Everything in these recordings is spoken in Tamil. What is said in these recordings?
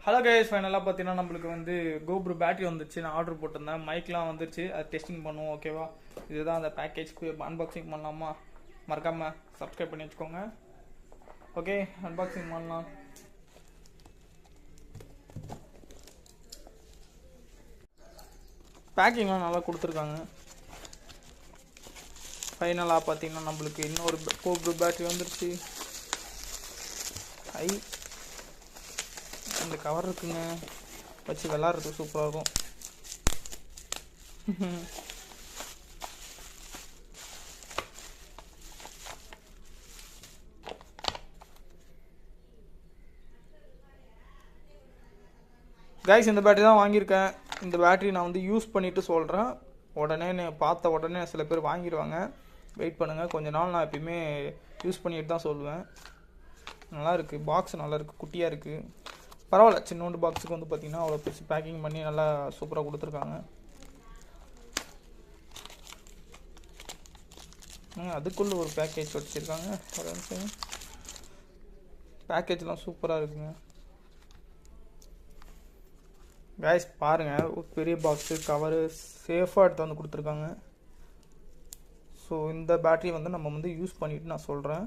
ஹலோ கைஸ், ஃபைனலாக பார்த்தீங்கன்னா நம்மளுக்கு வந்து கோப்ரோ பேட்டரி வந்துச்சு. நான் ஆர்டர் போட்டிருந்தேன். மைக்லாம் வந்துருச்சு. அது டெஸ்டிங் பண்ணுவோம். ஓகேவா? இதுதான் அந்த பேக்கேஜ்க்கு அன்பாக்சிங் பண்ணலாமா? மறக்காமல் சப்ஸ்கிரைப் பண்ணி வச்சுக்கோங்க. ஓகே, அன்பாக்சிங் பண்ணலாம். பேக்கிங்லாம் நல்லா கொடுத்துருக்காங்க. ஃபைனலாக பார்த்தீங்கன்னா நம்மளுக்கு இன்னொரு கோப்ரோ பேட்டரி வந்துருச்சு. இந்த கவர் இருக்குங்க, வச்சு விளாட்றதுக்கு சூப்பராக இருக்கும். கைஸ், இந்த பேட்டரி தான் வாங்கியிருக்கேன். இந்த பேட்டரி நான் வந்து யூஸ் பண்ணிவிட்டு சொல்கிறேன். உடனே பார்த்த உடனே சில பேர் வாங்கிடுவாங்க. வெயிட் பண்ணுங்கள், கொஞ்ச நாள் நான் எப்பயுமே யூஸ் பண்ணிட்டு தான் சொல்லுவேன். நல்லாயிருக்கு, பாக்ஸ் நல்லாயிருக்கு, குட்டியாக இருக்குது. பரவாயில்ல, சின்னோண்டு பாக்ஸுக்கு வந்து பார்த்திங்கன்னா அவ்வளோ பெருசு பேக்கிங் பண்ணி நல்லா சூப்பராக கொடுத்துருக்காங்க. அதுக்குள்ளே ஒரு பேக்கேஜ் வச்சுருக்காங்க. ஒரு நிமிஷம், பேக்கேஜ்லாம் சூப்பராக இருக்குங்க. கைஸ் பாருங்கள், ஒரு பெரிய பாக்ஸு, கவரு சேஃபாக எடுத்து வந்து கொடுத்துருக்காங்க. ஸோ இந்த பேட்டரி வந்து நம்ம வந்து யூஸ் பண்ணிவிட்டு நான் சொல்கிறேன்.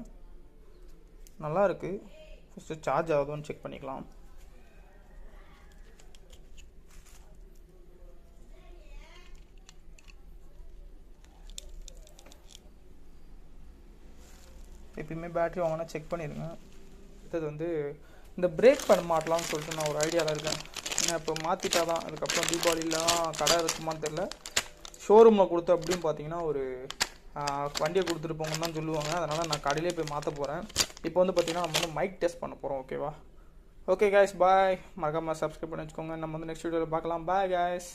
நல்லா இருக்குது. ஃபஸ்ட்டு சார்ஜ் ஆகுதுன்னு செக் பண்ணிக்கலாம். எப்பயுமே பேட்டரி வாங்கினா செக் பண்ணிடுங்க. அடுத்தது வந்து இந்த பிரேக் பண்ண மாட்டலாம்னு சொல்லிட்டு நான் ஒரு ஐடியாவில் இருக்கேன். ஏன்னா இப்போ மாற்றிட்டா தான் அதுக்கப்புறம் தீபாவளிலாம் கடை இருக்குமான்னு தெரில. ஷோரூமில் கொடுத்து அப்படின்னு பார்த்தீங்கன்னா ஒரு வண்டியை கொடுத்துட்டு போங்கன்னு தான் சொல்லுவாங்க. அதனால் நான் கடையிலே போய் மாற்ற போகிறேன். இப்போ வந்து பார்த்திங்கன்னா நம்ம வந்து மைக் டெஸ்ட் பண்ண போகிறோம். ஓகேவா? ஓகே கைஸ், பாய். மறக்காமல் சப்ஸ்கிரைப் பண்ணி வச்சுக்கோங்க. நம்ம வந்து நெக்ஸ்ட் வீடியோவில் பார்க்கலாம். Bye guys.